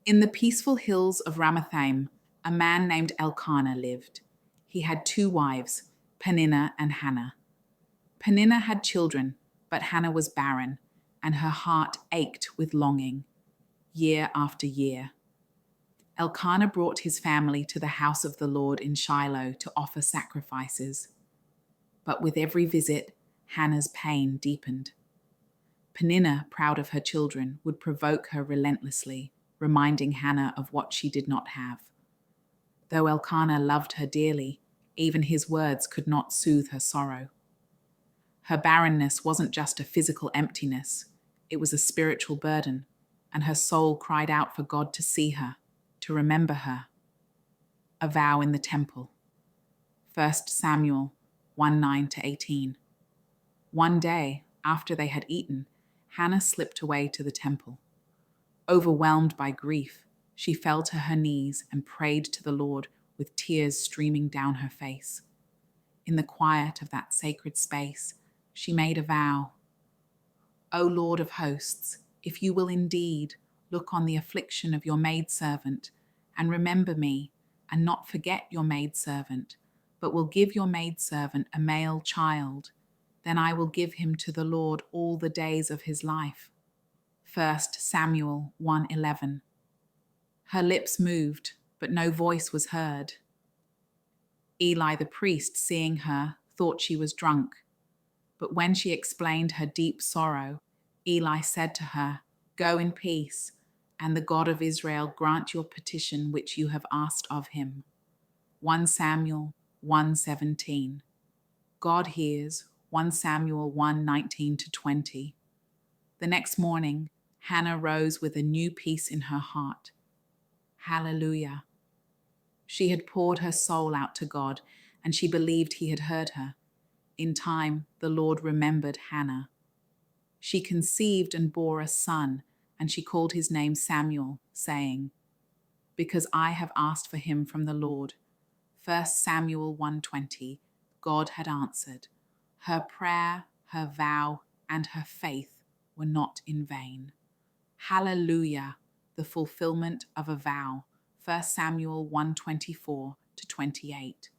In the peaceful hills of Ramathaim, a man named Elkanah lived. He had two wives, Peninnah and Hannah. Peninnah had children, but Hannah was barren, and her heart ached with longing, year after year. Elkanah brought his family to the house of the Lord in Shiloh to offer sacrifices. But with every visit, Hannah's pain deepened. Peninnah, proud of her children, would provoke her relentlessly, reminding Hannah of what she did not have. Though Elkanah loved her dearly, even his words could not soothe her sorrow. Her barrenness wasn't just a physical emptiness, it was a spiritual burden, and her soul cried out for God to see her, to remember her. A vow in the temple. 1 Samuel 1:9-18. One day, after they had eaten, Hannah slipped away to the temple. Overwhelmed by grief, she fell to her knees and prayed to the Lord with tears streaming down her face. In the quiet of that sacred space, she made a vow. O Lord of hosts, if you will indeed look on the affliction of your maidservant and remember me, and not forget your maidservant, but will give your maidservant a male child, then I will give him to the Lord all the days of his life. 1 Samuel 1:11. Her lips moved, but no voice was heard. Eli the priest, seeing her, thought she was drunk. But when she explained her deep sorrow, Eli said to her, "Go in peace, and the God of Israel grant your petition which you have asked of him." 1 Samuel 1:17. God hears. 1 Samuel 1:19-20. The next morning, Hannah rose with a new peace in her heart. Hallelujah. She had poured her soul out to God, and she believed he had heard her. In time, the Lord remembered Hannah. She conceived and bore a son, and she called his name Samuel, saying, "Because I have asked for him from the Lord." 1 Samuel 1:20. God had answered. Her prayer, her vow, and her faith were not in vain. Hallelujah, the fulfillment of a vow. 1 Samuel 1:24-28.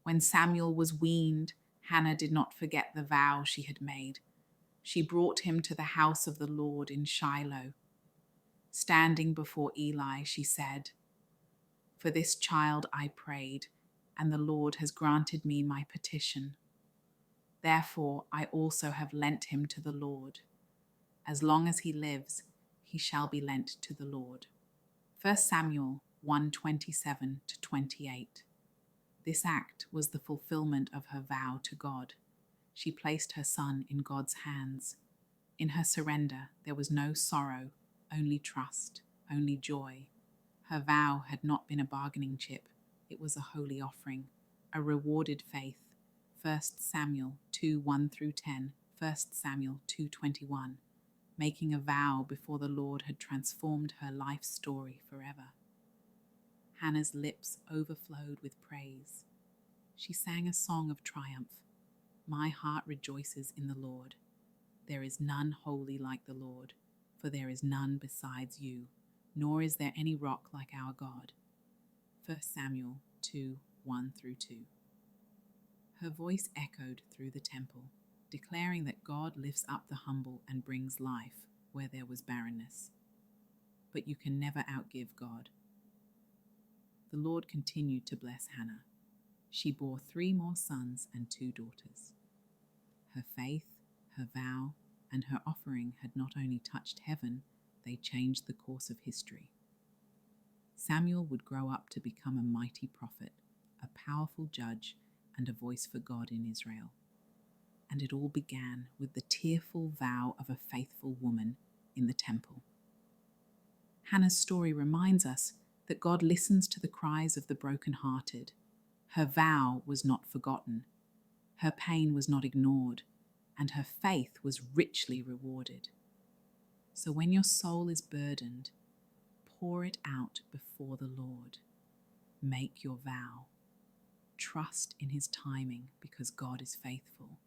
When Samuel was weaned, Hannah did not forget the vow she had made. She brought him to the house of the Lord in Shiloh. Standing before Eli, she said, "For this child I prayed, and the Lord has granted me my petition. Therefore I also have lent him to the Lord. As long as he lives, he shall be lent to the Lord." 1 Samuel 1:27-28. This act was the fulfillment of her vow to God. She placed her son in God's hands. In her surrender, there was no sorrow, only trust, only joy. Her vow had not been a bargaining chip. It was a holy offering, a rewarded faith. 1 Samuel 2:1-10, 1 Samuel 2:21. Making a vow before the Lord had transformed her life story forever. Hannah's lips overflowed with praise. She sang a song of triumph. My heart rejoices in the Lord. There is none holy like the Lord, for there is none besides you, nor is there any rock like our God. 1 Samuel 2:1-2. Her voice echoed through the temple, declaring that God lifts up the humble and brings life where there was barrenness. But you can never outgive God. The Lord continued to bless Hannah. She bore 3 more sons and 2 daughters. Her faith, her vow, and her offering had not only touched heaven, they changed the course of history. Samuel would grow up to become a mighty prophet, a powerful judge, and a voice for God in Israel. And it all began with the tearful vow of a faithful woman in the temple. Hannah's story reminds us that God listens to the cries of the brokenhearted. Her vow was not forgotten. Her pain was not ignored, and her faith was richly rewarded. So when your soul is burdened, pour it out before the Lord. Make your vow. Trust in his timing because God is faithful.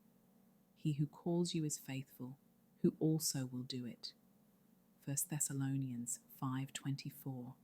He who calls you is faithful, who also will do it. 1 Thessalonians 5:24.